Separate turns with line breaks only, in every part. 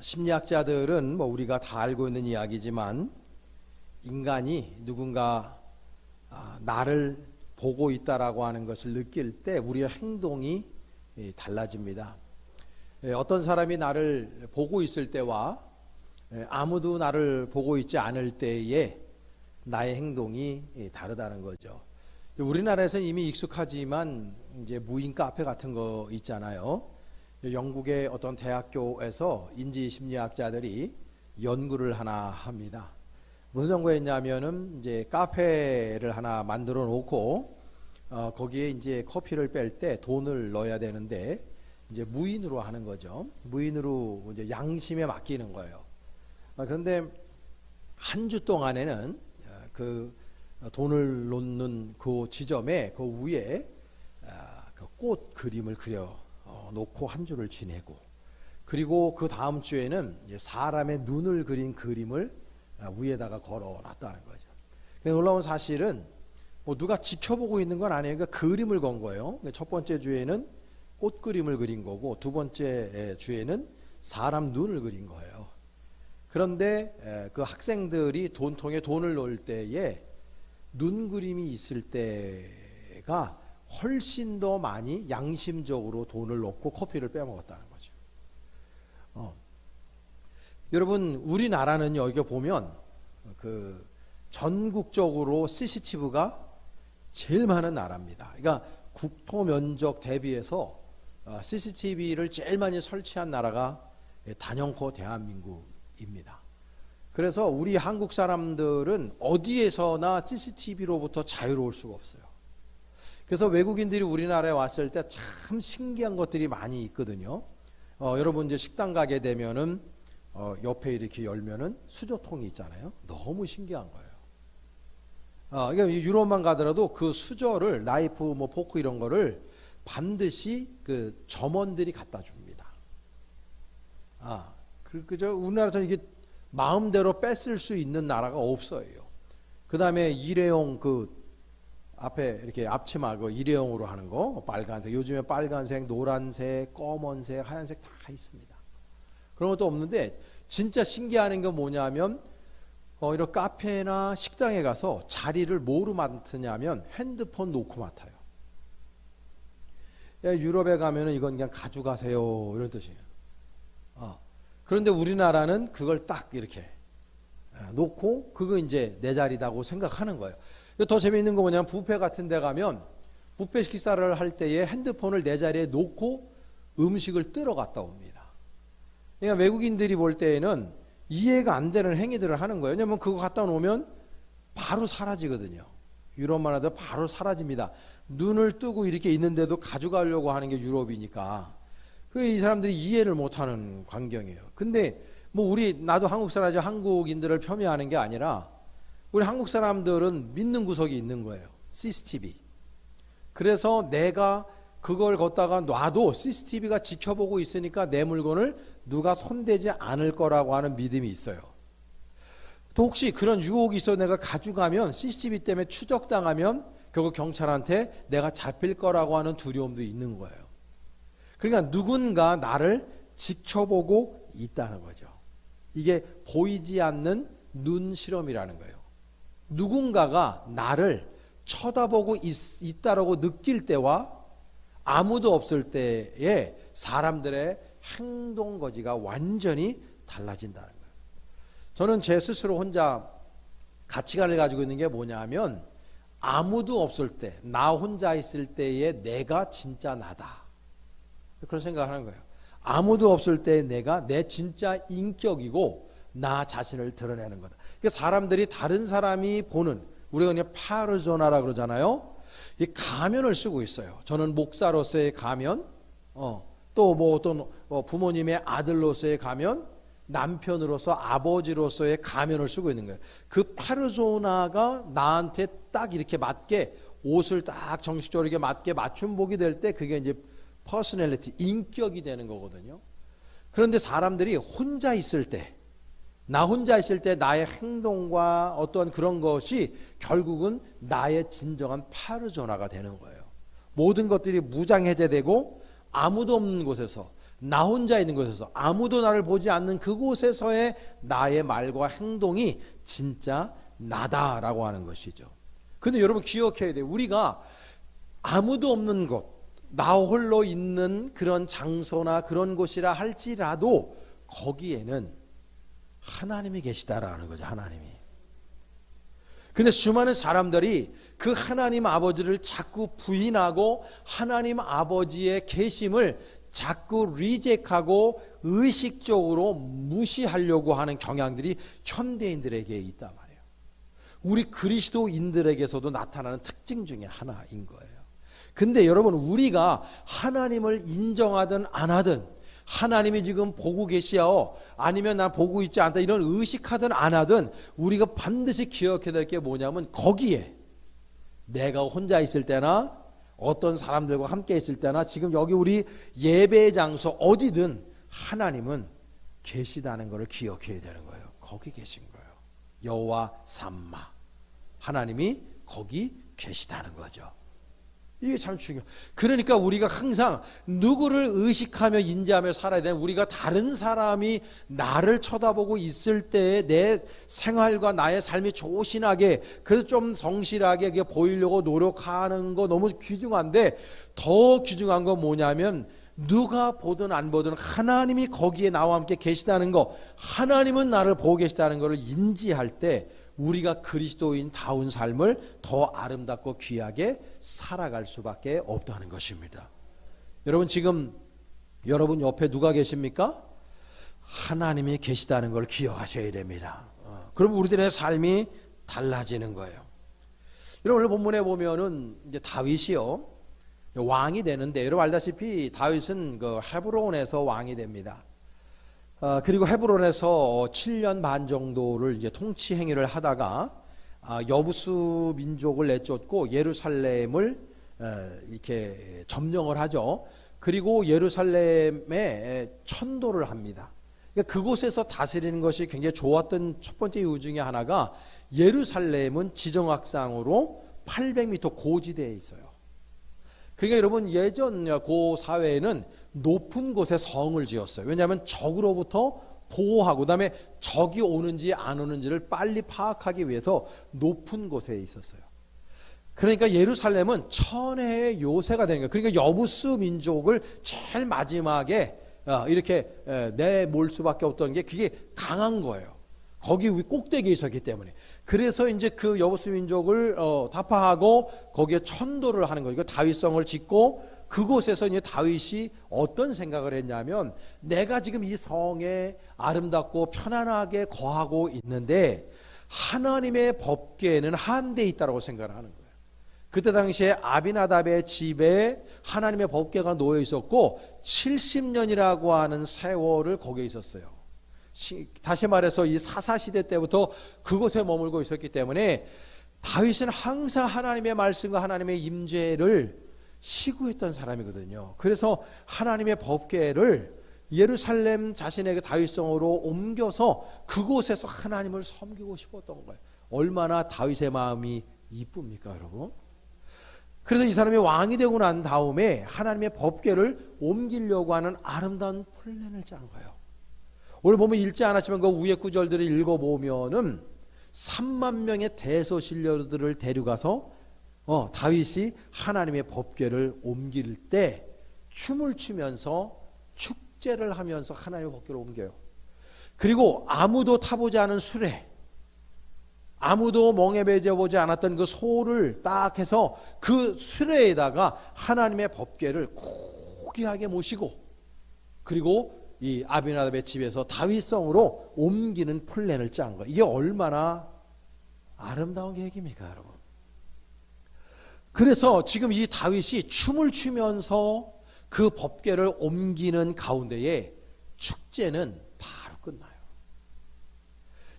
심리학자들은 우리가 다 알고 있는 이야기지만 인간이 누군가 나를 보고 있다라고 하는 것을 느낄 때 우리의 행동이 달라집니다. 어떤 사람이 나를 보고 있을 때와 아무도 나를 보고 있지 않을 때에 나의 행동이 다르다는 거죠. 우리나라에서는 이미 익숙하지만 이제 무인 카페 같은 거 있잖아요. 영국의 어떤 대학교에서 인지심리학자들이 연구를 하나 합니다. 무슨 연구했냐면은 이제 카페를 하나 만들어 놓고 거기에 이제 커피를 뺄 때 돈을 넣어야 되는데 이제 무인으로 하는 거죠. 무인으로 이제 양심에 맡기는 거예요. 그런데 한 주 동안에는 그 돈을 놓는 그 지점에 그 위에 그 꽃 그림을 그려 놓고 한 주를 지내고, 그리고 그 다음 주에는 사람의 눈을 그린 그림을 위에다가 걸어 놨다는 거죠. 놀라운 사실은 누가 지켜보고 있는 건 아니에요. 그러니까 그림을 건 거예요. 첫 번째 주에는 꽃 그림을 그린 거고, 두 번째 주에는 사람 눈을 그린 거예요. 그런데 그 학생들이 돈통에 돈을 넣을 때에 눈 그림이 있을 때가 훨씬 더 많이 양심적으로 돈을 넣고 커피를 빼먹었다는 거죠. 여러분, 우리나라는 여기 보면 그 전국적으로 CCTV가 제일 많은 나라입니다. 그러니까 국토 면적 대비해서 CCTV를 제일 많이 설치한 나라가 단연코 대한민국입니다. 그래서 우리 한국 사람들은 어디에서나 CCTV로부터 자유로울 수가 없어요. 그래서 외국인들이 우리나라에 왔을 때 참 신기한 것들이 많이 있거든요. 여러분 이제 식당 가게 되면은 옆에 이렇게 열면은 수저통이 있잖아요. 너무 신기한 거예요. 그러니까 유럽만 가더라도 그 수저를 나이프, 포크 이런 거를 반드시 그 점원들이 갖다 줍니다. 그죠? 우리나라에서는 이게 마음대로 뺏을 수 있는 나라가 없어요. 그 다음에 일회용 그 앞에 이렇게 앞치마 그 일회용으로 하는 거, 빨간색, 요즘에 빨간색, 노란색, 검은색, 하얀색 다 있습니다. 그런 것도 없는데 진짜 신기한 게 뭐냐면 이런 카페나 식당에 가서 자리를 뭐로 맡으냐면 핸드폰 놓고 맡아요. 유럽에 가면은 이건 그냥 가져가세요 이런 뜻이에요. 그런데 우리나라는 그걸 딱 이렇게 놓고 그거 이제 내 자리다고 생각하는 거예요. 더 재미있는 거 뭐냐면 뷔페 같은 데 가면 뷔페 식사를 할 때에 핸드폰을 내 자리에 놓고 음식을 뜨러 갔다 옵니다. 그러니까 외국인들이 볼 때에는 이해가 안 되는 행위들을 하는 거예요. 왜냐하면 그거 갖다 놓으면 바로 사라지거든요. 유럽만 하도 바로 사라집니다. 눈을 뜨고 이렇게 있는데도 가져가려고 하는 게 유럽이니까 이 사람들이 이해를 못하는 광경이에요. 근데 나도 한국 사람이지 한국인들을 폄훼하는 게 아니라 우리 한국 사람들은 믿는 구석이 있는 거예요. CCTV. 그래서 내가 그걸 걷다가 놔도 CCTV가 지켜보고 있으니까 내 물건을 누가 손대지 않을 거라고 하는 믿음이 있어요. 또 혹시 그런 유혹이 있어 내가 가져가면 CCTV 때문에 추적당하면 결국 경찰한테 내가 잡힐 거라고 하는 두려움도 있는 거예요. 그러니까 누군가 나를 지켜보고 있다는 거죠. 이게 보이지 않는 눈 실험이라는 거예요. 누군가가 나를 쳐다보고 있다라고 느낄 때와 아무도 없을 때에 사람들의 행동 거지가 완전히 달라진다는 거예요. 저는 제 스스로 혼자 가치관을 가지고 있는 게 뭐냐면 아무도 없을 때, 나 혼자 있을 때에 내가 진짜 나다. 그런 생각을 하는 거예요. 아무도 없을 때 내가 내 진짜 인격이고 나 자신을 드러내는 거다. 그러니까 사람들이 다른 사람이 보는, 우리가 그냥 파르조나라 그러잖아요. 이 가면을 쓰고 있어요. 저는 목사로서의 가면, 또 어떤 부모님의 아들로서의 가면, 남편으로서 아버지로서의 가면을 쓰고 있는 거예요. 그 파르조나가 나한테 딱 이렇게 맞게 옷을 딱 정식적으로 이렇게 맞게 맞춤복이 될 때 그게 이제 퍼스널리티, 인격이 되는 거거든요. 그런데 사람들이 혼자 있을 때, 나 혼자 있을 때 나의 행동과 어떤 그런 것이 결국은 나의 진정한 파르조나가 되는 거예요. 모든 것들이 무장해제되고 아무도 없는 곳에서 나 혼자 있는 곳에서, 아무도 나를 보지 않는 그곳에서의 나의 말과 행동이 진짜 나다라고 하는 것이죠. 근데 여러분 기억해야 돼요. 우리가 아무도 없는 곳, 나 홀로 있는 그런 장소나 그런 곳이라 할지라도 거기에는 하나님이 계시다라는 거죠. 하나님이. 근데 수많은 사람들이 그 하나님 아버지를 자꾸 부인하고 하나님 아버지의 계심을 자꾸 리젝하고 의식적으로 무시하려고 하는 경향들이 현대인들에게 있단 말이에요. 우리 그리스도인들에게서도 나타나는 특징 중에 하나인 거예요. 근데 여러분, 우리가 하나님을 인정하든 안 하든, 하나님이 지금 보고 계시오 아니면 나 보고 있지 않다 이런 의식하든 안 하든, 우리가 반드시 기억해야 될 게 뭐냐면, 거기에 내가 혼자 있을 때나 어떤 사람들과 함께 있을 때나 지금 여기 우리 예배 장소 어디든 하나님은 계시다는 것을 기억해야 되는 거예요. 거기 계신 거예요. 여호와 삼마, 하나님이 거기 계시다는 거죠. 이게 참 중요해요. 그러니까 우리가 항상 누구를 의식하며 인지하며 살아야 되는, 우리가 다른 사람이 나를 쳐다보고 있을 때 내 생활과 나의 삶이 조신하게, 그래서 좀 성실하게 보이려고 노력하는 거 너무 귀중한데, 더 귀중한 건 뭐냐면 누가 보든 안 보든 하나님이 거기에 나와 함께 계시다는 거, 하나님은 나를 보고 계시다는 것을 인지할 때 우리가 그리스도인다운 삶을 더 아름답고 귀하게 살아갈 수밖에 없다는 것입니다. 여러분, 지금 여러분 옆에 누가 계십니까? 하나님이 계시다는 걸 기억하셔야 됩니다. 그럼 우리들의 삶이 달라지는 거예요. 여러분, 오늘 본문에 보면은 이제 다윗이요, 왕이 되는데, 여러분 알다시피 다윗은 그 헤브론에서 왕이 됩니다. 그리고 헤브론에서 7년 반 정도를 이제 통치 행위를 하다가 여부수 민족을 내쫓고 예루살렘을 이렇게 점령을 하죠. 그리고 예루살렘에 천도를 합니다. 그러니까 그곳에서 다스리는 것이 굉장히 좋았던 첫 번째 이유 중에 하나가, 예루살렘은 지정학상으로 800m 고지대에 있어요. 그러니까 여러분, 예전 고 사회에는 높은 곳에 성을 지었어요. 왜냐하면 적으로부터 보호하고, 그다음에 적이 오는지 안 오는지를 빨리 파악하기 위해서 높은 곳에 있었어요. 그러니까 예루살렘은 천혜의 요새가 되는 거예요. 그러니까 여부수 민족을 제일 마지막에 이렇게 내몰 수밖에 없던 게, 그게 강한 거예요. 거기 위 꼭대기에 있었기 때문에. 그래서 이제 그 여부수 민족을 타파하고 거기에 천도를 하는 거예요. 다윗성을 짓고, 그곳에서 이제 다윗이 어떤 생각을 했냐면, 내가 지금 이 성에 아름답고 편안하게 거하고 있는데 하나님의 법궤는 한데 있다라고 생각을 하는 거예요. 그때 당시에 아비나답의 집에 하나님의 법궤가 놓여 있었고 70년이라고 하는 세월을 거기에 있었어요. 다시 말해서 이 사사시대 때부터 그곳에 머물고 있었기 때문에 다윗은 항상 하나님의 말씀과 하나님의 임재를 시구했던 사람이거든요. 그래서 하나님의 법궤를 예루살렘 자신의 다윗성으로 옮겨서 그곳에서 하나님을 섬기고 싶었던 거예요. 얼마나 다윗의 마음이 이쁩니까, 여러분? 그래서 이 사람이 왕이 되고 난 다음에 하나님의 법궤를 옮기려고 하는 아름다운 플랜을 짠 거예요. 오늘 보면 읽지 않았지만 그 위에 구절들을 읽어보면은 3만 명의 대소신료들을 데려가서 다윗이 하나님의 법궤를 옮길 때 춤을 추면서 축제를 하면서 하나님의 법궤를 옮겨요. 그리고 아무도 타보지 않은 수레, 아무도 멍에 매져보지 않았던 그 소를 딱 해서 그 수레에다가 하나님의 법궤를 고귀하게 모시고, 그리고 이 아비나답의 집에서 다윗성으로 옮기는 플랜을 짠 거예요. 이게 얼마나 아름다운 계획입니까, 여러분? 그래서 지금 이 다윗이 춤을 추면서 그 법궤를 옮기는 가운데에 축제는 바로 끝나요.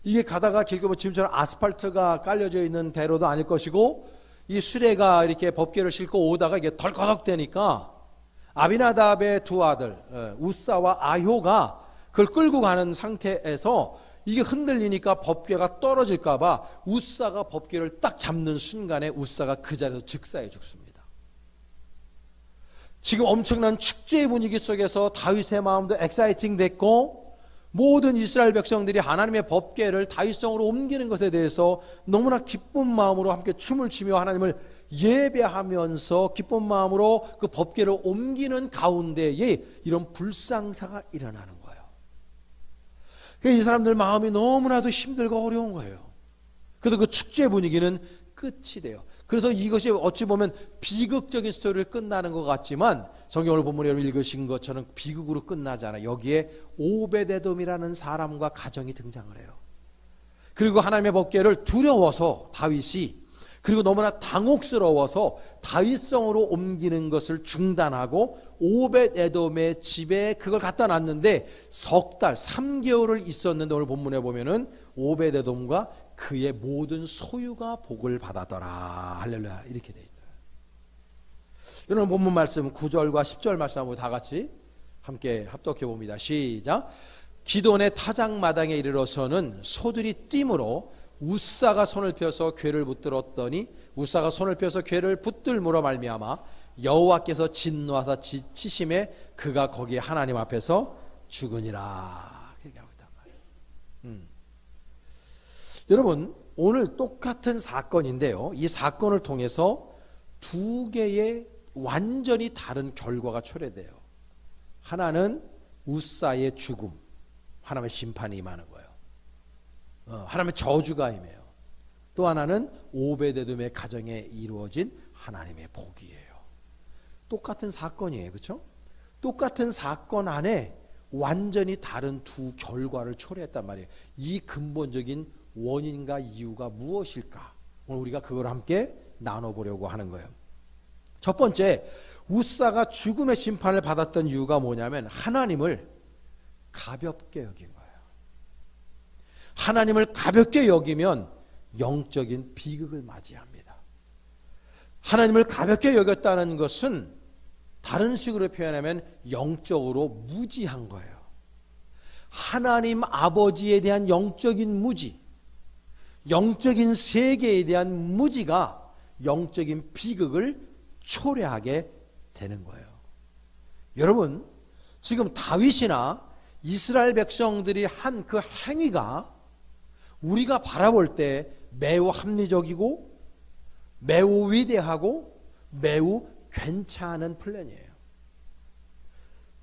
이게 가다가 길 가면 지금처럼 아스팔트가 깔려져 있는 대로도 아닐 것이고, 이 수레가 이렇게 법궤를 싣고 오다가 이게 덜커덕 되니까 아비나답의 두 아들 우사와 아효가 그걸 끌고 가는 상태에서 이게 흔들리니까 법궤가 떨어질까 봐 우사가 법궤를 딱 잡는 순간에 우사가 그 자리에서 즉사해 죽습니다. 지금 엄청난 축제의 분위기 속에서 다윗의 마음도 엑사이팅 됐고 모든 이스라엘 백성들이 하나님의 법궤를 다윗성으로 옮기는 것에 대해서 너무나 기쁜 마음으로 함께 춤을 추며 하나님을 예배하면서 기쁜 마음으로 그 법궤를 옮기는 가운데에 이런 불상사가 일어나는 거예요. 이 사람들 마음이 너무나도 힘들고 어려운 거예요. 그래서 그 축제 분위기는 끝이 돼요. 그래서 이것이 어찌 보면 비극적인 스토리를 끝나는 것 같지만 성경을 본문에 여러분 읽으신 것처럼 비극으로 끝나지 않아요. 여기에 오베데돔이라는 사람과 가정이 등장을 해요. 그리고 하나님의 법궤를 두려워서 다윗이, 그리고 너무나 당혹스러워서 다윗성으로 옮기는 것을 중단하고 오벳에돔의 집에 그걸 갖다 놨는데 석 달, 3개월을 있었는데 오늘 본문에 보면은 오벳에돔과 그의 모든 소유가 복을 받았더라. 할렐루야. 이렇게 돼 있다. 여러분 본문 말씀 9절과 10절 말씀 한번 다 같이 함께 합독해 봅니다. 시작. 기돈의 타작마당에 이르러서는 소들이 뛰므로 우사가 손을 펴서 궤를 붙들었더니 우사가 손을 펴서 궤를 붙들므로 말미암아 여호와께서 진노하사 치심에 그가 거기 하나님 앞에서 죽으니라. 그렇게 하고 있단 말이에요. 여러분 오늘 똑같은 사건인데요. 이 사건을 통해서 두 개의 완전히 다른 결과가 초래돼요. 하나는 우사의 죽음, 하나님의 심판이 임하는 거예요. 하나님의 저주가 임해요. 또 하나는 오베데돔의 가정에 이루어진 하나님의 복이에요. 똑같은 사건이에요. 그렇죠? 똑같은 사건 안에 완전히 다른 두 결과를 초래했단 말이에요. 이 근본적인 원인과 이유가 무엇일까? 오늘 우리가 그걸 함께 나눠보려고 하는 거예요. 첫 번째, 우사가 죽음의 심판을 받았던 이유가 뭐냐면 하나님을 가볍게 여긴 거예요. 하나님을 가볍게 여기면 영적인 비극을 맞이합니다. 하나님을 가볍게 여겼다는 것은 다른 식으로 표현하면 영적으로 무지한 거예요. 하나님 아버지에 대한 영적인 무지, 영적인 세계에 대한 무지가 영적인 비극을 초래하게 되는 거예요. 여러분, 지금 다윗이나 이스라엘 백성들이 한 그 행위가 우리가 바라볼 때 매우 합리적이고 매우 위대하고 매우 괜찮은 플랜이에요.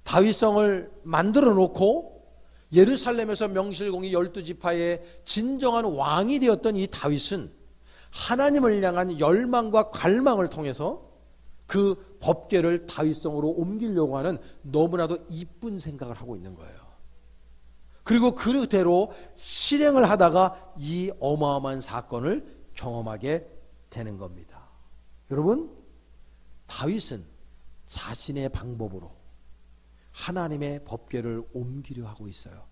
다윗성을 만들어 놓고 예루살렘에서 명실공히 12지파의 진정한 왕이 되었던 이 다윗은 하나님을 향한 열망과 갈망을 통해서 그 법궤를 다윗성으로 옮기려고 하는 너무나도 이쁜 생각을 하고 있는 거예요. 그리고 그대로 실행을 하다가 이 어마어마한 사건을 경험하게 되는 겁니다. 여러분, 다윗은 자신의 방법으로 하나님의 법궤를 옮기려 하고 있어요.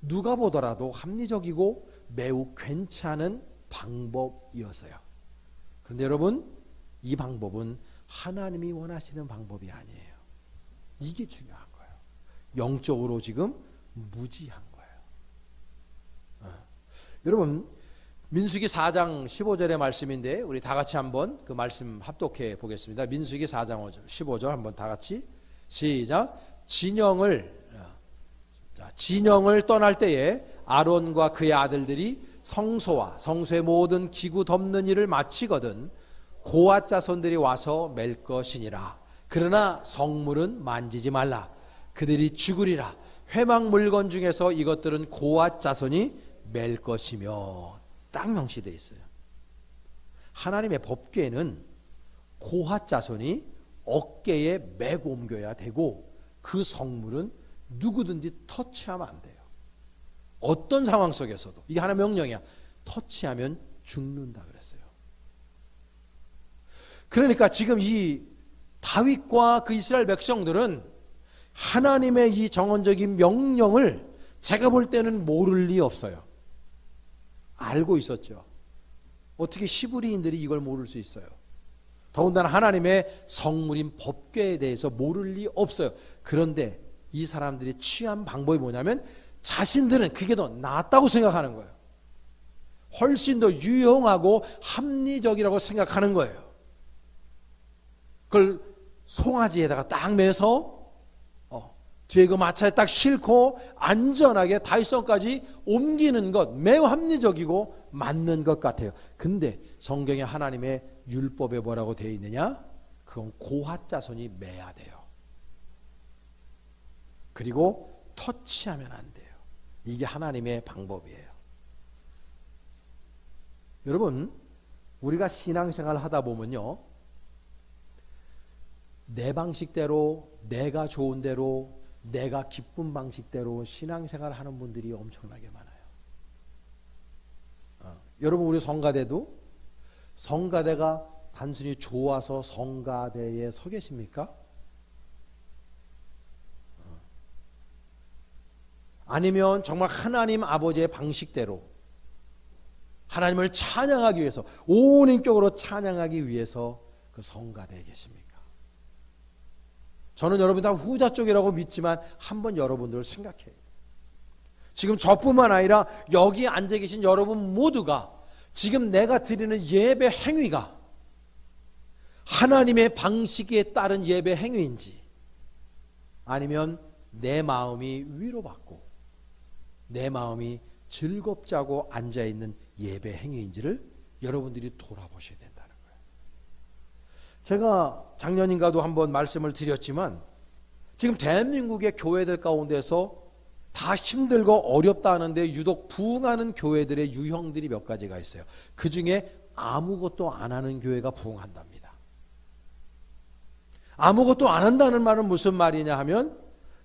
누가 보더라도 합리적이고 매우 괜찮은 방법이었어요. 그런데 여러분, 이 방법은 하나님이 원하시는 방법이 아니에요. 이게 중요한 거예요. 영적으로 지금 무지한 거예요. 여러분, 민수기 4장 15절의 말씀인데 우리 다 같이 한번 그 말씀 합독해 보겠습니다. 민수기 4장 15절 한번 다 같이 시작. 진영을 떠날 때에 아론과 그의 아들들이 성소와 성소의 모든 기구 덮는 일을 마치거든 고앗 자손들이 와서 맬 것이니라. 그러나 성물은 만지지 말라. 그들이 죽으리라. 회막 물건 중에서 이것들은 고앗 자손이 맬 것이며. 딱 명시되어 있어요. 하나님의 법궤는 고앗 자손이 어깨에 메고 옮겨야 되고 그 성물은 누구든지 터치하면 안 돼요. 어떤 상황 속에서도. 이게 하나의 명령이야. 터치하면 죽는다 그랬어요. 그러니까 지금 이 다윗과 그 이스라엘 백성들은 하나님의 이 정언적인 명령을 제가 볼 때는 모를 리 없어요. 알고 있었죠. 어떻게 히브리인들이 이걸 모를 수 있어요? 더군다나 하나님의 성물인 법궤에 대해서 모를 리 없어요. 그런데 이 사람들이 취한 방법이 뭐냐면 자신들은 그게 더 낫다고 생각하는 거예요. 훨씬 더 유용하고 합리적이라고 생각하는 거예요. 그걸 송아지에다가 딱 매서 뒤에 그 마차에 딱 싣고 안전하게 다윗성까지 옮기는 것 매우 합리적이고 맞는 것 같아요. 근데 성경에 하나님의 율법에 뭐라고 되어 있느냐? 그건 고핫 자손이 매야 돼요. 그리고 터치하면 안 돼요. 이게 하나님의 방법이에요. 여러분, 우리가 신앙생활 하다 보면요, 내 방식대로, 내가 좋은 대로, 내가 기쁜 방식대로 신앙생활 하는 분들이 엄청나게 많아요. 여러분, 우리 성가대도 성가대가 단순히 좋아서 성가대에 서 계십니까? 아니면 정말 하나님 아버지의 방식대로 하나님을 찬양하기 위해서, 온 인격으로 찬양하기 위해서 그 성가대에 계십니까? 저는 여러분 다 후자 쪽이라고 믿지만 한번 여러분들 생각해야 돼요. 지금 저뿐만 아니라 여기 앉아 계신 여러분 모두가 지금 내가 드리는 예배 행위가 하나님의 방식에 따른 예배 행위인지, 아니면 내 마음이 위로받고 내 마음이 즐겁자고 앉아있는 예배 행위인지를 여러분들이 돌아보셔야 된다는 거예요. 제가 작년인가도 한번 말씀을 드렸지만 지금 대한민국의 교회들 가운데서 다 힘들고 어렵다 하는데 유독 부흥하는 교회들의 유형들이 몇 가지가 있어요. 그 중에 아무것도 안 하는 교회가 부흥한답니다. 아무것도 안 한다는 말은 무슨 말이냐 하면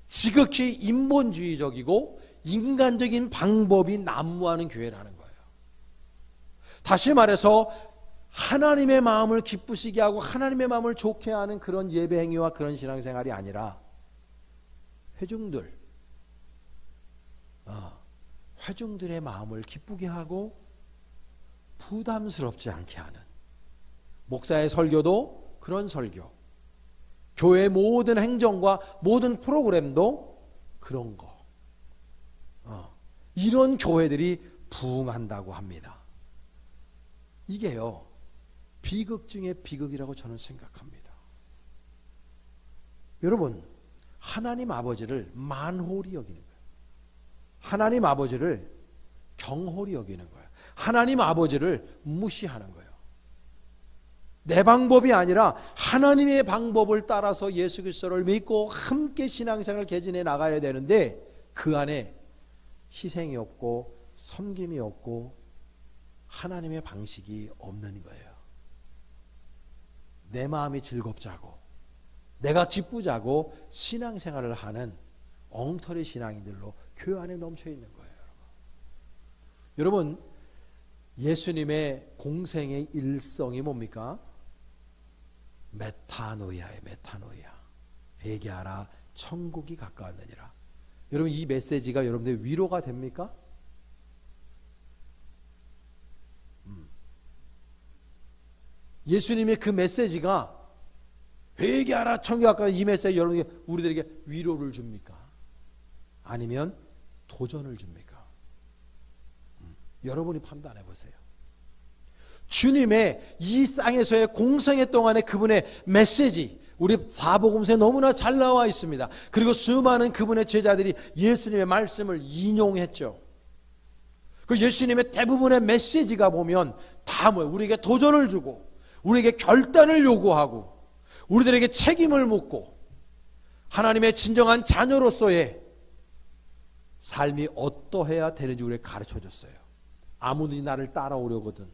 지극히 인본주의적이고 인간적인 방법이 난무하는 교회라는 거예요. 다시 말해서 하나님의 마음을 기쁘시게 하고 하나님의 마음을 좋게 하는 그런 예배 행위와 그런 신앙생활이 아니라 회중들의 마음을 기쁘게 하고 부담스럽지 않게 하는, 목사의 설교도 그런 설교, 교회의 모든 행정과 모든 프로그램도 그런 거, 이런 교회들이 부흥한다고 합니다. 이게요, 비극 중에 비극이라고 저는 생각합니다. 여러분, 하나님 아버지를 만홀히 여기는 거예요. 하나님 아버지를 경홀히 여기는 거예요. 하나님 아버지를 무시하는 거예요. 내 방법이 아니라 하나님의 방법을 따라서 예수 그리스도를 믿고 함께 신앙생활을 개진해 나가야 되는데 그 안에 희생이 없고 섬김이 없고 하나님의 방식이 없는 거예요. 내 마음이 즐겁자고 내가 기쁘자고 신앙생활을 하는 엉터리 신앙인들로 교회 안에 넘쳐 있는 거예요. 여러분, 예수님의 공생의 일성이 뭡니까? 메타노이아예요. 메타노이아. 회개하라, 천국이 가까웠느니라. 여러분, 이 메시지가 여러분들 위로가 됩니까? 예수님의 그 메시지가 회개하라, 천국이 가까운 이 메시지 여러분에게, 우리들에게 위로를 줍니까? 아니면 도전을 줍니까? 여러분이 판단해 보세요. 주님의 이 땅에서의 공생애 동안의 그분의 메시지, 우리 사복음서에 너무나 잘 나와 있습니다. 그리고 수많은 그분의 제자들이 예수님의 말씀을 인용했죠. 그 예수님의 대부분의 메시지가 보면 다 뭐예요? 우리에게 도전을 주고 우리에게 결단을 요구하고 우리들에게 책임을 묻고 하나님의 진정한 자녀로서의 삶이 어떠해야 되는지 우리에게 가르쳐줬어요. 아무든지 나를 따라오려거든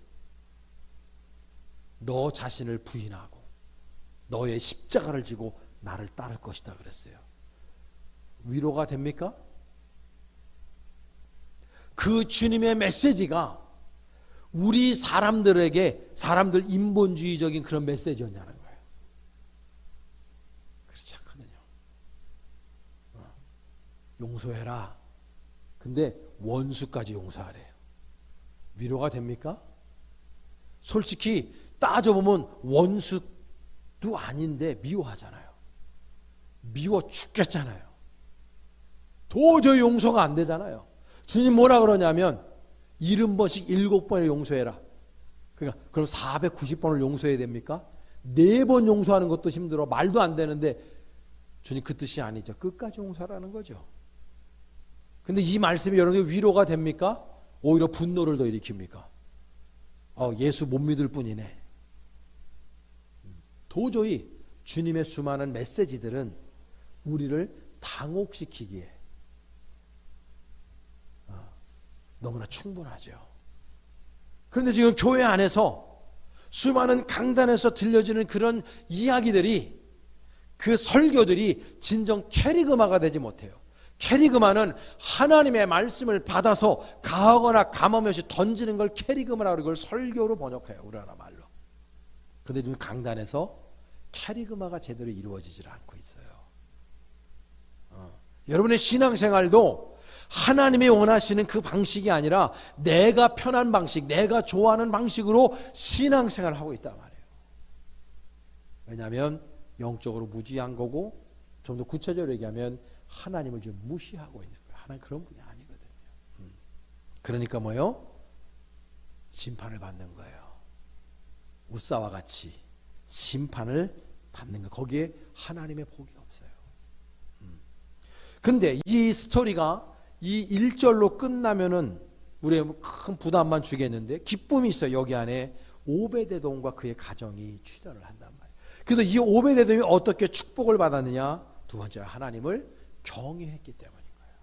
너 자신을 부인하고 너의 십자가를 지고 나를 따를 것이다 그랬어요. 위로가 됩니까? 그 주님의 메시지가 우리 사람들에게 사람들 인본주의적인 그런 메시지였냐는 거예요. 그렇지 않거든요. 용서해라. 근데 원수까지 용서하래요. 위로가 됩니까? 솔직히 따져보면 원수도 아닌데 미워하잖아요. 미워 죽겠잖아요. 도저히 용서가 안 되잖아요. 주님 뭐라 그러냐면 70번씩 7번을 용서해라. 그러니까 그럼 490번을 용서해야 됩니까? 4번 용서하는 것도 힘들어. 말도 안 되는데 주님 그 뜻이 아니죠. 끝까지 용서하라는 거죠. 근데 이 말씀이 여러분들 위로가 됩니까? 오히려 분노를 더 일으킵니까? 예수 못 믿을 뿐이네. 도저히 주님의 수많은 메시지들은 우리를 당혹시키기에 너무나 충분하죠. 그런데 지금 교회 안에서 수많은 강단에서 들려지는 그런 이야기들이, 그 설교들이 진정 캐리그마가 되지 못해요. 캐리그마는 하나님의 말씀을 받아서 가하거나 감하면서 던지는 걸 캐리그마라고 그걸 설교로 번역해요. 우리나라 말로. 그런데 지금 강단에서 캐리그마가 제대로 이루어지질 않고 있어요. 여러분의 신앙생활도 하나님이 원하시는 그 방식이 아니라 내가 편한 방식, 내가 좋아하는 방식으로 신앙생활을 하고 있단 말이에요. 왜냐하면 영적으로 무지한 거고, 좀 더 구체적으로 얘기하면 하나님을 좀 무시하고 있는 거예요. 하나님 그런 분이 아니거든요. 그러니까 뭐요? 심판을 받는 거예요. 우사와 같이 심판을 받는 거. 거기에 하나님의 복이 없어요. 근데 이 스토리가 이 1절로 끝나면은 우리의 큰 부담만 주겠는데, 기쁨이 있어요. 여기 안에 오베데돔과 그의 가정이 출연을 한단 말이에요. 그래서 이 오베데돔이 어떻게 축복을 받았느냐? 두 번째, 하나님을 경외했기 때문인 거예요.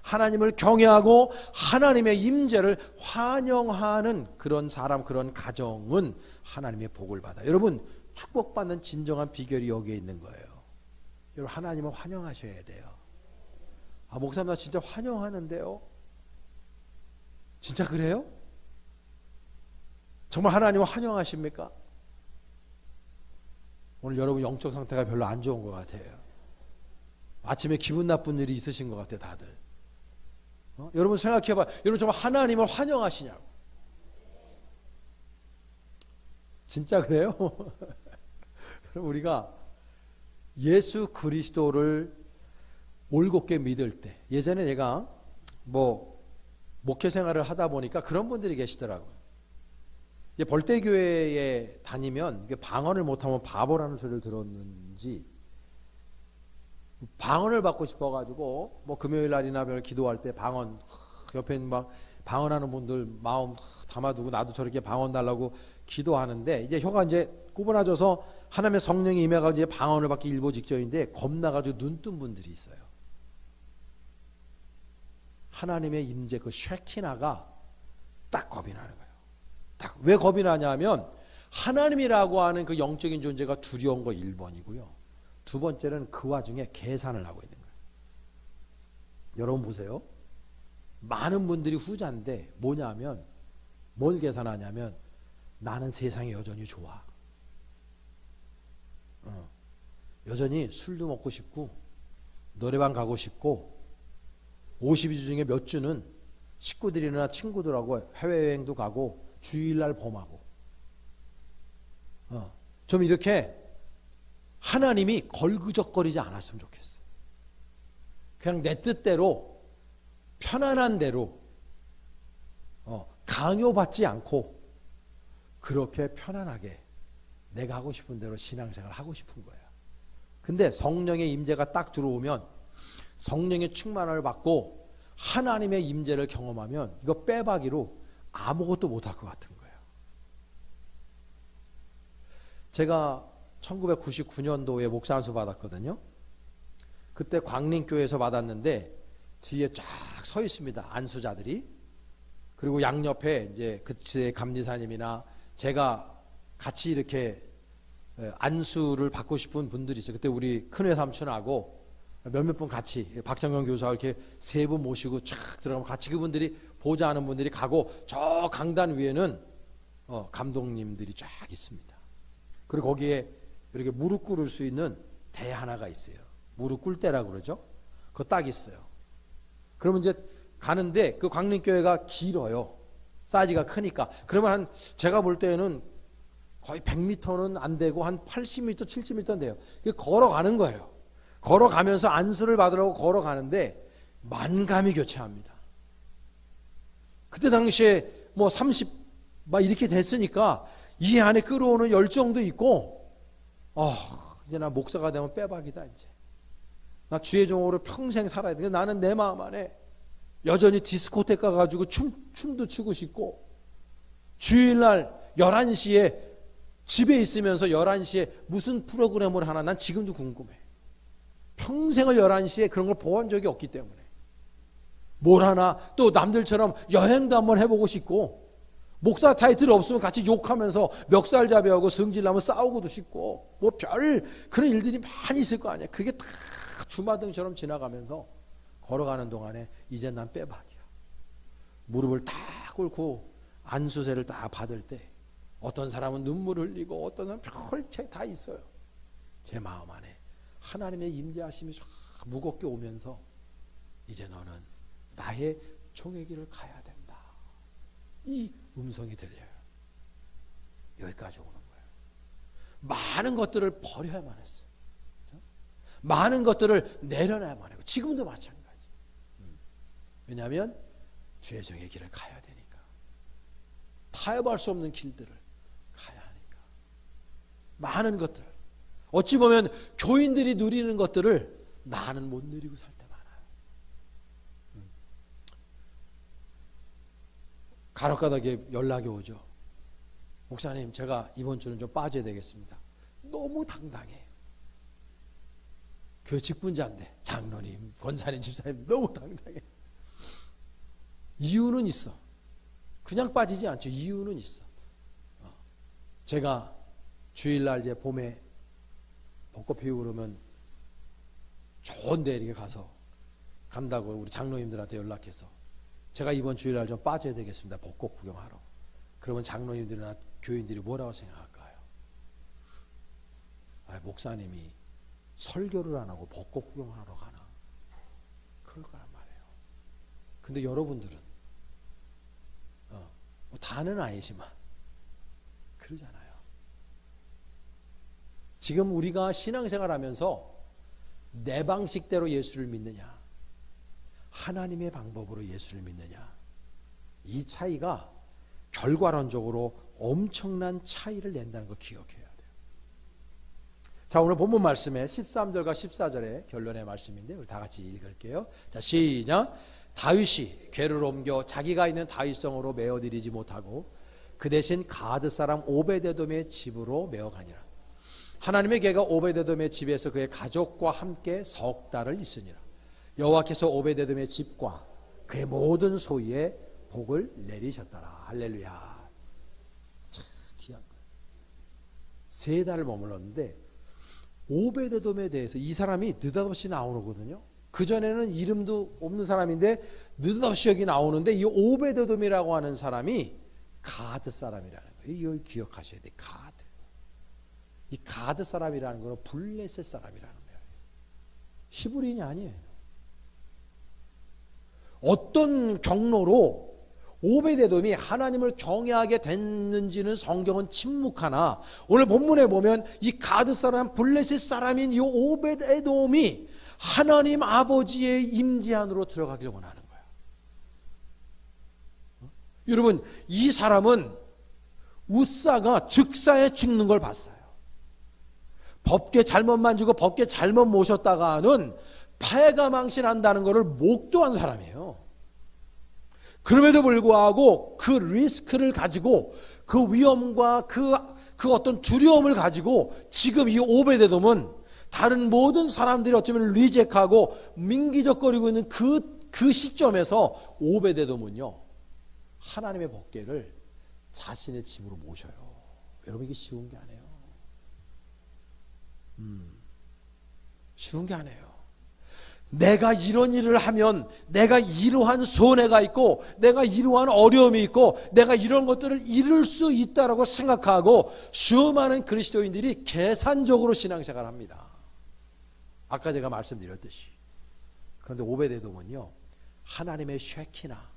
하나님을 경외하고 하나님의 임재를 환영하는 그런 사람, 그런 가정은 하나님의 복을 받아요. 여러분, 축복받는 진정한 비결이 여기에 있는 거예요. 여러분, 하나님을 환영하셔야 돼요. 목사님 나 진짜 환영하는데요. 진짜 그래요? 정말 하나님을 환영하십니까? 오늘 여러분 영적 상태가 별로 안 좋은 것 같아요. 아침에 기분 나쁜 일이 있으신 것 같아요, 다들. 여러분 생각해봐. 여러분 정말 하나님을 환영하시냐고. 진짜 그래요? 여러분 우리가 예수 그리스도를 올곧게 믿을 때, 예전에 제가 목회 생활을 하다 보니까 그런 분들이 계시더라고요. 벌떼교회에 다니면 방언을 못하면 바보라는 소리를 들었는지, 방언을 받고 싶어가지고 금요일 날이나 기도할 때 방언, 옆에 막 방언하는 분들 마음 담아두고 나도 저렇게 방언 달라고 기도하는데, 이제 혀가 이제 구부러져서 하나님의 성령이 임해가지고 이제 방언을 받기 일보 직전인데 겁나가지고 눈 뜬 분들이 있어요. 하나님의 임재 그 쉐키나가 딱 겁이 나는 거예요. 딱 왜 겁이 나냐면 하나님이라고 하는 그 영적인 존재가 두려운 거 1번이고요. 두 번째는 그 와중에 계산을 하고 있는 거예요. 여러분 보세요. 많은 분들이 후자인데 뭐냐면 뭘 계산하냐면 나는 세상이 여전히 좋아. 여전히 술도 먹고 싶고 노래방 가고 싶고 52주 중에 몇 주는 식구들이나 친구들하고 해외여행도 가고 주일날 범하고 좀 이렇게 하나님이 걸그적거리지 않았으면 좋겠어요. 그냥 내 뜻대로 편안한 대로 강요받지 않고 그렇게 편안하게 내가 하고 싶은 대로 신앙생활을 하고 싶은 거예요. 근데 성령의 임재가 딱 들어오면 성령의 충만을 받고 하나님의 임재를 경험하면 이거 빼박이로 아무것도 못할 것 같은 거예요. 제가 1999년도에 목사 안수 받았거든요. 그때 광림교회에서 받았는데 뒤에 쫙 서 있습니다. 안수자들이. 그리고 양옆에 이제 그때 감리사님이나 제가 같이 이렇게 안수를 받고 싶은 분들이 있어요. 그때 우리 큰외 삼촌하고 몇몇 분 같이 박정경 교수하고 이렇게 세 분 모시고 쫙 들어가면 같이 그분들이 보자 하는 분들이 가고 저 강단 위에는 감독님들이 쫙 있습니다. 그리고 거기에 이렇게 무릎 꿇을 수 있는 대 하나가 있어요. 무릎 꿇을 때라고 그러죠. 그거 딱 있어요. 그러면 이제 가는데 그 광림교회가 길어요. 사이즈가 크니까. 그러면 제가 볼 때는 거의 100m는 안 되고 한 80m, 70m는 돼요. 걸어가는 거예요. 걸어가면서 안수를 받으려고 걸어가는데 만감이 교차합니다. 그때 당시에 30 막 이렇게 됐으니까 이 안에 끌어오는 열정도 있고, 이제 나 목사가 되면 빼박이다 이제. 나 주의 종으로 평생 살아야 돼. 나는 내 마음 안에 여전히 디스코테크 가가지고 춤도 추고 싶고, 주일날 11시에 집에 있으면서 11시에 무슨 프로그램을 하나 난 지금도 궁금해. 평생을 11시에 그런 걸 보한 적이 없기 때문에 뭘 하나, 또 남들처럼 여행도 한번 해보고 싶고, 목사 타이틀 없으면 같이 욕하면서 멱살잡이하고 성질나면 싸우고도 싶고, 뭐 별 그런 일들이 많이 있을 거 아니야. 그게 다 주마등처럼 지나가면서 걸어가는 동안에 이제 난 빼박이야. 무릎을 다 꿇고 안수세를 다 받을 때 어떤 사람은 눈물을 흘리고 어떤 사람은 별책 다 있어요. 제 마음 안에 하나님의 임재하심이 무겁게 오면서 이제 너는 나의 종의 길을 가야 된다. 이 음성이 들려요. 여기까지 오는 거예요. 많은 것들을 버려야만 했어요. 그렇죠? 많은 것들을 내려놔야만 하고, 지금도 마찬가지. 왜냐하면 주의 종의 길을 가야 되니까. 타협할 수 없는 길들을 가야 하니까. 많은 것들, 어찌 보면 교인들이 누리는 것들을 나는 못 누리고 살 때 많아요. 가락가닥에 연락이 오죠. 목사님, 제가 이번 주는 좀 빠져야 되겠습니다. 너무 당당해. 교회 직분자인데 장로님, 권사님, 집사님 너무 당당해. 이유는 있어. 그냥 빠지지 않죠. 이유는 있어. 제가 주일날 이제 봄에 벚꽃 피우고 그러면 좋은 데 이렇게 가서 간다고 우리 장로님들한테 연락해서 제가 이번 주일날 좀 빠져야 되겠습니다. 벚꽃 구경하러. 그러면 장로님들이나 교인들이 뭐라고 생각할까요? 목사님이 설교를 안 하고 벚꽃 구경하러 가나? 그럴 거란 말이에요. 근데 여러분들은 뭐 다는 아니지만 그러잖아요. 지금 우리가 신앙생활하면서 내 방식대로 예수를 믿느냐, 하나님의 방법으로 예수를 믿느냐, 이 차이가 결과론적으로 엄청난 차이를 낸다는 걸 기억해야 돼요. 자, 오늘 본문 말씀에 13절과 14절의 결론의 말씀인데 우리 다 같이 읽을게요. 자, 시작. 다윗이 궤를 옮겨 자기가 있는 다윗성으로 메어들이지 못하고 그 대신 가드 사람 오베데돔의 집으로 메어가니라. 하나님의 궤가 오베데돔의 집에서 그의 가족과 함께 석 달을 있으니라. 여호와께서 오베데돔의 집과 그의 모든 소유에 복을 내리셨더라. 할렐루야. 참 귀한 거예요. 3달을 머물렀는데 오베데돔에 대해서 이 사람이 느닷없이 나오거든요. 그전에는 이름도 없는 사람인데 느닷없이 여기 나오는데 이 오베데돔이라고 하는 사람이 가드 사람이라는 거예요. 이걸 기억하셔야 돼요. 가드. 이 가드 사람이라는 거는 블레셋 사람이라는 거예요. 히브리인이 아니에요. 어떤 경로로 오베데돔이 하나님을 경외하게 됐는지는 성경은 침묵하나 오늘 본문에 보면 이 가드 사람, 블레셋 사람인 이 오베데돔이 하나님 아버지의 임재 안으로 들어가길 원하는 거예요. 여러분, 이 사람은 우사가 즉사에 죽는 걸 봤어요. 법궤 잘못 만지고 법궤 잘못 모셨다가는 패가 망신한다는 것을 목도한 사람이에요. 그럼에도 불구하고 그 리스크를 가지고 그 위험과 그 어떤 두려움을 가지고 지금 이 오베데돔은 다른 모든 사람들이 어쩌면 리젝하고 민기적거리고 있는 그 시점에서 오베데돔은요 하나님의 법궤를 자신의 집으로 모셔요. 여러분, 이게 쉬운 게 아니에요. 쉬운 게 아니에요. 내가 이런 일을 하면 내가 이러한 손해가 있고 내가 이러한 어려움이 있고 내가 이런 것들을 이룰 수 있다라고 생각하고 수많은 그리스도인들이 계산적으로 신앙생활을 합니다. 아까 제가 말씀드렸듯이. 그런데 오베데돔은요 하나님의 쉐키나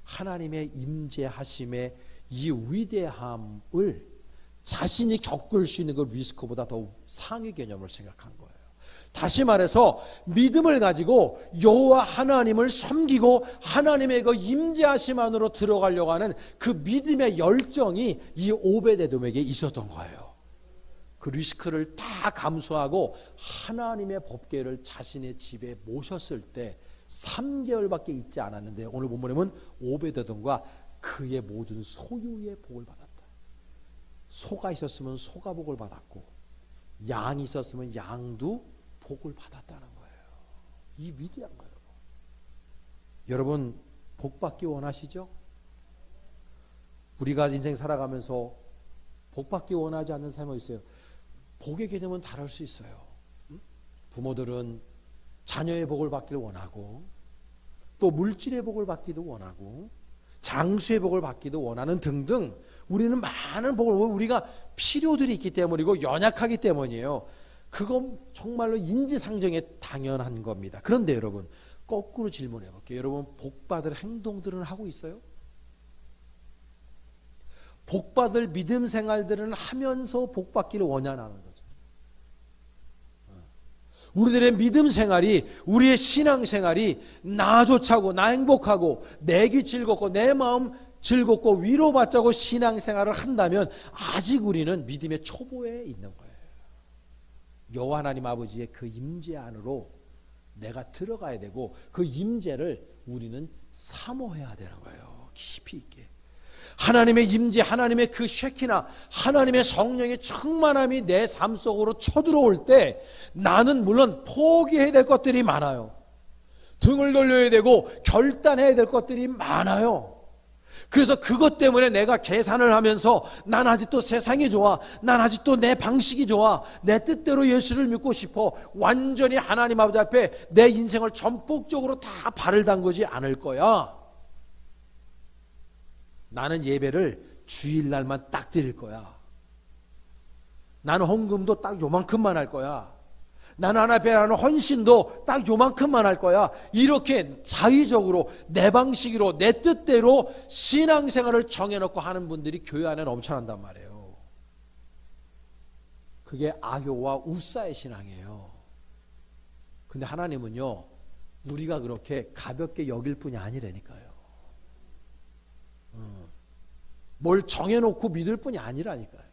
하나님의 임재하심의 이 위대함을 자신이 겪을 수 있는 그 리스크보다 더 상위 개념을 생각한 거예요. 다시 말해서 믿음을 가지고 여호와 하나님을 섬기고 하나님의 그 임재하심 안으로 들어가려고 하는 그 믿음의 열정이 이 오베데돔에게 있었던 거예요. 그 리스크를 다 감수하고 하나님의 법궤를 자신의 집에 모셨을 때 3개월밖에 있지 않았는데 오늘 본문에 보면 오베데돔과 그의 모든 소유의 복을 받았다. 소가 있었으면 소가 복을 받았고 양이 있었으면 양도 복을 받았다는 거예요. 이 위대한 거예요. 여러분 복 받기 원하시죠? 우리가 인생 살아가면서 복 받기 원하지 않는 사람이 있어요. 복의 개념은 다를 수 있어요. 부모들은 자녀의 복을 받기를 원하고 또 물질의 복을 받기도 원하고 장수의 복을 받기도 원하는 등등 우리는 많은 복을 우리가 필요들이 있기 때문이고 연약하기 때문이에요. 그건 정말로 인지상정에 당연한 겁니다. 그런데 여러분 거꾸로 질문해 볼게요. 여러분 복받을 행동들은 하고 있어요? 복받을 믿음 생활들은 하면서 복받기를 원하는 거죠. 우리들의 믿음 생활이 우리의 신앙 생활이 나 좋자고 나 행복하고 내 귀 즐겁고 내 마음 즐겁고 위로받자고 신앙 생활을 한다면 아직 우리는 믿음의 초보에 있는 거예요. 여호와 하나님 아버지의 그 임재 안으로 내가 들어가야 되고 그 임재를 우리는 사모해야 되는 거예요. 깊이 있게. 하나님의 임재, 하나님의 그 쉐키나 하나님의 성령의 충만함이 내 삶 속으로 쳐들어올 때 나는 물론 포기해야 될 것들이 많아요. 등을 돌려야 되고 결단해야 될 것들이 많아요. 그래서 그것 때문에 내가 계산을 하면서 난 아직도 세상이 좋아, 난 아직도 내 방식이 좋아, 내 뜻대로 예수를 믿고 싶어, 완전히 하나님 아버지 앞에 내 인생을 전폭적으로 다 발을 담그지 않을 거야. 나는 예배를 주일날만 딱 드릴 거야. 나는 헌금도 딱 요만큼만 할 거야. 나는 하나님 앞에 하는 헌신도 딱 요만큼만 할 거야. 이렇게 자의적으로 내 방식으로 내 뜻대로 신앙생활을 정해놓고 하는 분들이 교회 안에 넘쳐난단 말이에요. 그게 아효와 우사의 신앙이에요. 근데 하나님은요 우리가 그렇게 가볍게 여길 뿐이 아니라니까요. 뭘 정해놓고 믿을 뿐이 아니라니까요.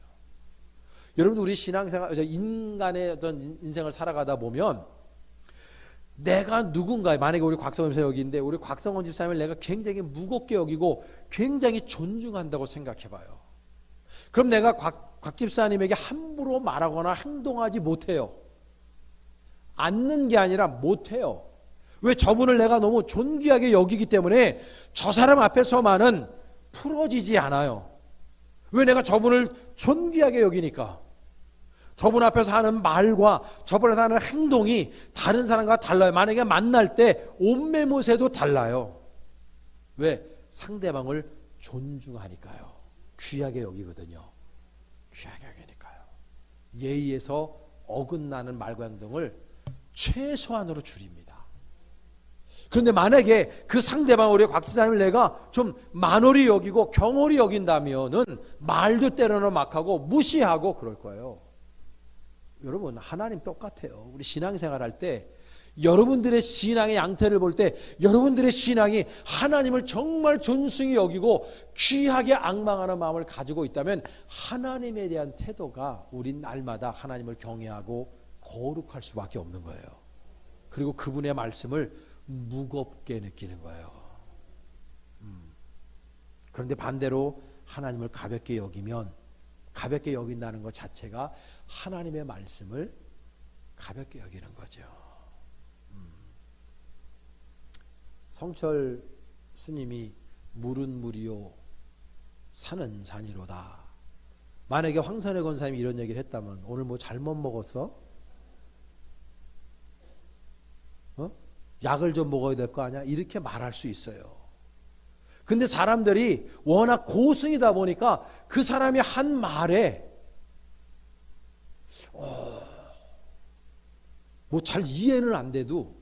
여러분 우리 신앙생활 인간의 어떤 인생을 살아가다 보면 내가 누군가 만약에 우리 곽성원 집사님 여기 있는데 우리 곽성원 집사님을 내가 굉장히 무겁게 여기고 굉장히 존중한다고 생각해봐요. 그럼 내가 곽 집사님에게 함부로 말하거나 행동하지 못해요. 않는 게 아니라 못해요. 왜? 저분을 내가 너무 존귀하게 여기기 때문에 저 사람 앞에서만은 풀어지지 않아요. 왜? 내가 저분을 존귀하게 여기니까. 저분 앞에서 하는 말과 저분 앞에서 하는 행동이 다른 사람과 달라요. 만약에 만날 때 옷매무새도 달라요. 왜? 상대방을 존중하니까요. 귀하게 여기거든요. 귀하게 여기니까요. 예의에서 어긋나는 말과 행동을 최소한으로 줄입니다. 그런데 만약에 그 상대방 우리 곽 지사님을 내가 좀 만홀히 여기고 경홀히 여긴다면은 말도 때로는 막 하고 무시하고 그럴 거예요. 여러분 하나님 똑같아요. 우리 신앙생활 할 때 여러분들의 신앙의 양태를 볼 때 여러분들의 신앙이 하나님을 정말 존중히 여기고 귀하게 앙망하는 마음을 가지고 있다면 하나님에 대한 태도가 우린 날마다 하나님을 경외하고 거룩할 수밖에 없는 거예요. 그리고 그분의 말씀을 무겁게 느끼는 거예요. 그런데 반대로 하나님을 가볍게 여기면 가볍게 여긴다는 것 자체가 하나님의 말씀을 가볍게 여기는 거죠. 성철 스님이 물은 물이요 산은 산이로다. 만약에 황선혜 권사님이 이런 얘기를 했다면 오늘 뭐 잘못 먹었어? 약을 좀 먹어야 될 거 아니야? 이렇게 말할 수 있어요. 근데 사람들이 워낙 고승이다 보니까 그 사람이 한 말에 뭐 잘 이해는 안 돼도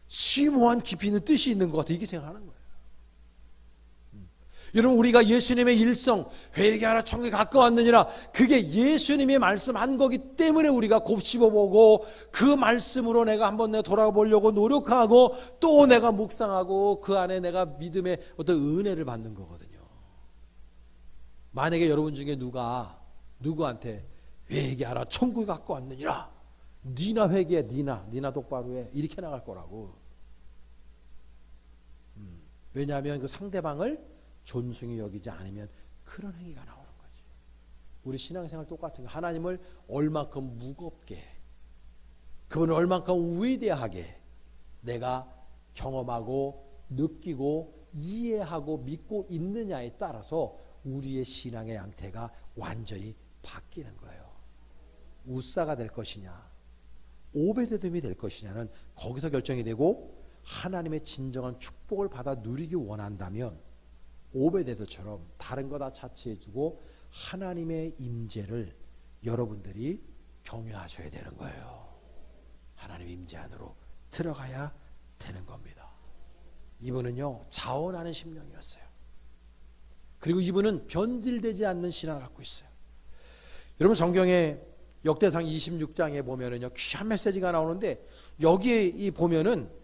심오한 깊이 있는 뜻이 있는 것 같아 이렇게 생각하는 거예요. 여러분, 우리가 예수님의 일성 회개하라 천국에 가까웠느니라, 그게 예수님이 말씀한 거기 때문에 우리가 곱씹어보고 그 말씀으로 내가 한번 내가 돌아보려고 노력하고 또 내가 묵상하고 그 안에 내가 믿음의 어떤 은혜를 받는 거거든요. 만약에 여러분 중에 누가 누구한테 회개하라 천국에 가까웠느니라, 니나 회개해, 니나 똑바로 해, 이렇게 나갈 거라고. 왜냐하면 그 상대방을 존중히 여기지 않으면 그런 행위가 나오는 거지. 우리 신앙생활 똑같은 거. 하나님을 얼만큼 무겁게, 그분을 얼만큼 위대하게 내가 경험하고 느끼고 이해하고 믿고 있느냐에 따라서 우리의 신앙의 양태가 완전히 바뀌는 거예요. 우사가 될 것이냐, 오베데돔이 될 것이냐는 거기서 결정이 되고, 하나님의 진정한 축복을 받아 누리기 원한다면 오베데돔처럼 다른 거 다 차치해주고 하나님의 임재를 여러분들이 경유하셔야 되는 거예요. 하나님 임재 안으로 들어가야 되는 겁니다. 이분은요, 자원하는 심령이었어요. 그리고 이분은 변질되지 않는 신앙을 갖고 있어요. 여러분, 성경에 역대상 26장에 보면은요, 귀한 메시지가 나오는데, 여기에 보면은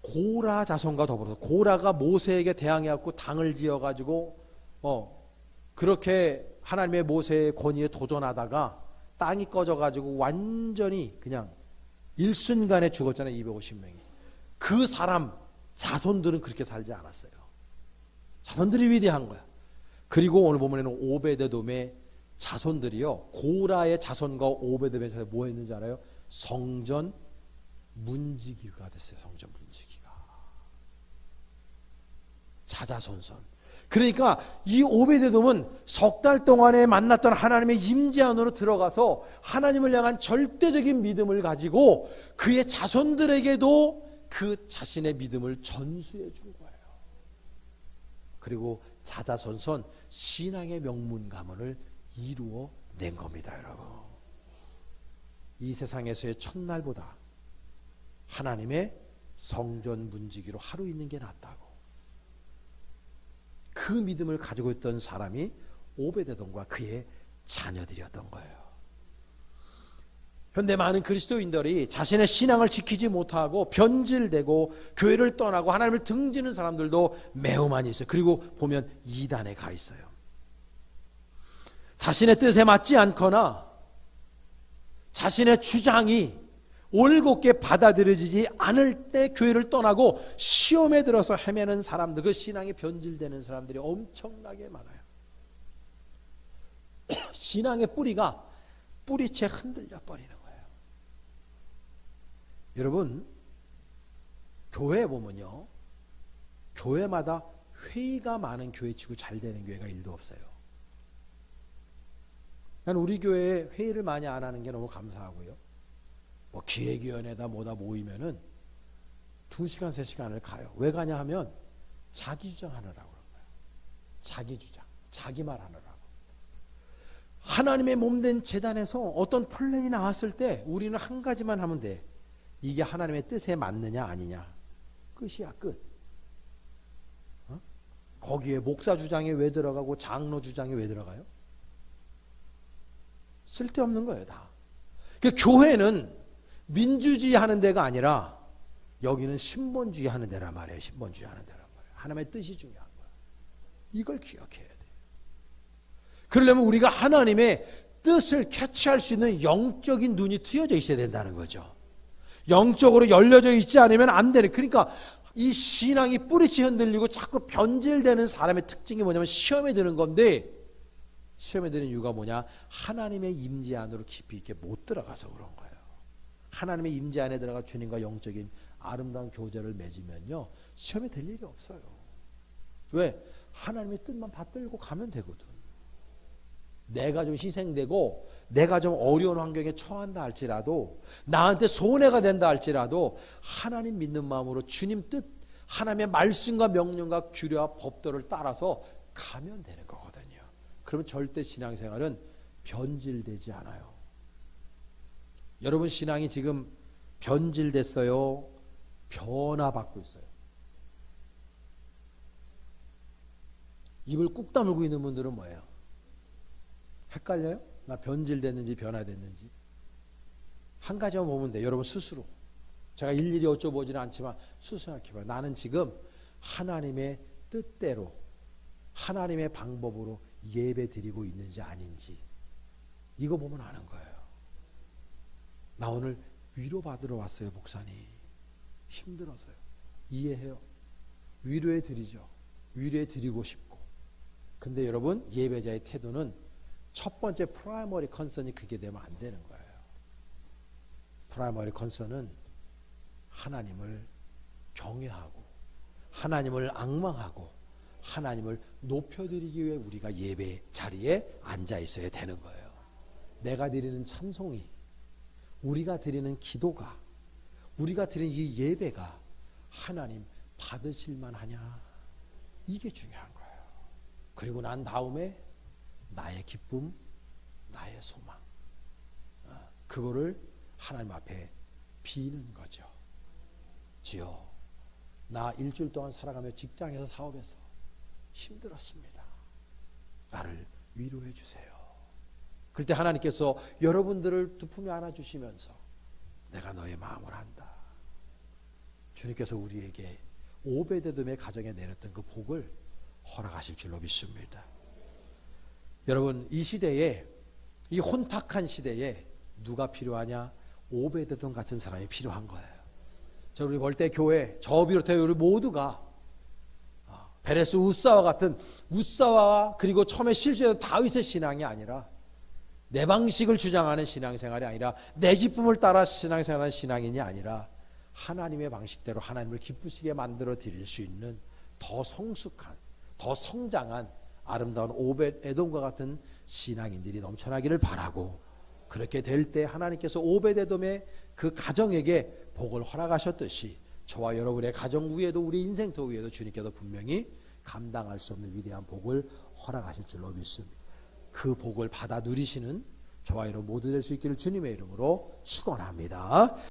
고라 자손과 더불어서, 고라가 모세에게 대항해갖고 당을 지어가지고 그렇게 하나님의 모세의 권위에 도전하다가 땅이 꺼져가지고 완전히 그냥 일순간에 죽었잖아요. 250명이. 그 사람 자손들은 그렇게 살지 않았어요. 자손들이 위대한 거야. 그리고 오늘 보면은 오베데돔의 자손들이요, 고라의 자손과 오베데돔의 자손이 뭐 했는지 알아요? 성전 문지기가 됐어요. 성전 문지기가. 자자손손. 그러니까 이 오베데돔은 석 달 동안에 만났던 하나님의 임재 안으로 들어가서 하나님을 향한 절대적인 믿음을 가지고 그의 자손들에게도 그 자신의 믿음을 전수해 준 거예요. 그리고 자자손손 신앙의 명문 가문을 이루어 낸 겁니다, 여러분. 이 세상에서의 첫날보다 하나님의 성전 문지기로 하루 있는 게 낫다고. 그 믿음을 가지고 있던 사람이 오베데돔과 그의 자녀들이었던 거예요. 현대 많은 그리스도인들이 자신의 신앙을 지키지 못하고 변질되고 교회를 떠나고 하나님을 등지는 사람들도 매우 많이 있어요. 그리고 보면 이단에 가 있어요. 자신의 뜻에 맞지 않거나 자신의 주장이 올곧게 받아들여지지 않을 때 교회를 떠나고 시험에 들어서 헤매는 사람들, 그 신앙이 변질되는 사람들이 엄청나게 많아요. 신앙의 뿌리가 뿌리채 흔들려 버리는 거예요. 여러분, 교회에 보면요, 교회마다 회의가 많은 교회치고 잘 되는 교회가 일도 없어요. 난 우리 교회에 회의를 많이 안 하는 게 너무 감사하고요. 뭐 기획위원회다 뭐다 모이면은 2시간 3시간을 가요. 왜 가냐 하면 자기 주장하느라고 그런 거예요. 자기 주장, 자기 말 하느라고. 하나님의 몸된 제단에서 어떤 플랜이 나왔을 때 우리는 한 가지만 하면 돼. 이게 하나님의 뜻에 맞느냐 아니냐. 끝이야, 끝. 거기에 목사 주장이 왜 들어가고 장로 주장이 왜 들어가요? 쓸데없는 거예요, 다. 그러니까 교회는 민주주의 하는 데가 아니라 여기는 신본주의 하는 데란 말이에요. 신본주의 하는 데란 말이에요. 하나님의 뜻이 중요한 거예요. 이걸 기억해야 돼요. 그러려면 우리가 하나님의 뜻을 캐치할 수 있는 영적인 눈이 트여져 있어야 된다는 거죠. 영적으로 열려져 있지 않으면 안 되는. 그러니까 이 신앙이 뿌리치 흔들리고 자꾸 변질되는 사람의 특징이 뭐냐면 시험에 드는 건데, 시험에 드는 이유가 뭐냐? 하나님의 임재 안으로 깊이 있게 못 들어가서 그런 거예요. 하나님의 임재 안에 들어가 주님과 영적인 아름다운 교제를 맺으면요, 시험에 들 일이 없어요. 왜? 하나님의 뜻만 받들고 가면 되거든. 내가 좀 희생되고 내가 좀 어려운 환경에 처한다 할지라도, 나한테 손해가 된다 할지라도 하나님 믿는 마음으로 주님 뜻, 하나님의 말씀과 명령과 규례와 법도를 따라서 가면 되는 거거든요. 그러면 절대 신앙생활은 변질되지 않아요. 여러분 신앙이 지금 변질됐어요? 변화받고 있어요? 입을 꾹 다물고 있는 분들은 뭐예요? 헷갈려요? 나 변질됐는지 변화됐는지. 한 가지만 보면 돼. 여러분 스스로. 제가 일일이 여쭤보지는 않지만 스스로 생각해봐요. 나는 지금 하나님의 뜻대로 하나님의 방법으로 예배 드리고 있는지 아닌지. 이거 보면 아는 거예요. 나 오늘 위로받으러 왔어요, 목사님. 힘들어서요. 이해해요. 위로해 드리죠. 위로해 드리고 싶고. 근데 여러분, 예배자의 태도는 첫 번째 프라이머리 컨선이 그게 되면 안 되는 거예요. 프라이머리 컨선은 하나님을 경외하고 하나님을 앙망하고 하나님을 높여드리기 위해 우리가 예배 자리에 앉아 있어야 되는 거예요. 내가 드리는 찬송이, 우리가 드리는 기도가, 우리가 드리는 이 예배가 하나님 받으실 만하냐, 이게 중요한 거예요. 그리고 난 다음에 나의 기쁨, 나의 소망, 그거를 하나님 앞에 비는 거죠. 주여, 나 일주일 동안 살아가며 직장에서 사업에서 힘들었습니다. 나를 위로해 주세요. 그럴 때 하나님께서 여러분들을 두 품에 안아주시면서 내가 너의 마음을 안다. 주님께서 우리에게 오베데돔의 가정에 내렸던 그 복을 허락하실 줄로 믿습니다. 여러분, 이 시대에, 이 혼탁한 시대에 누가 필요하냐? 오베데돔 같은 사람이 필요한 거예요. 저 우리 볼 때 교회, 저 비롯해 우리 모두가 베레스 우사와 같은, 우사와 그리고 처음에 실제로 다윗의 신앙이 아니라 내 방식을 주장하는 신앙생활이 아니라 내 기쁨을 따라 신앙생활하는 신앙인이 아니라 하나님의 방식대로 하나님을 기쁘시게 만들어 드릴 수 있는 더 성숙한, 더 성장한 아름다운 오벳에돔과 같은 신앙인들이 넘쳐나기를 바라고, 그렇게 될 때 하나님께서 오벳에돔의 그 가정에게 복을 허락하셨듯이 저와 여러분의 가정 위에도 우리 인생터 위에도 주님께서 분명히 감당할 수 없는 위대한 복을 허락하실 줄로 믿습니다. 그 복을 받아 누리시는 저와 여러분 모두 될 수 있기를 주님의 이름으로 축원합니다.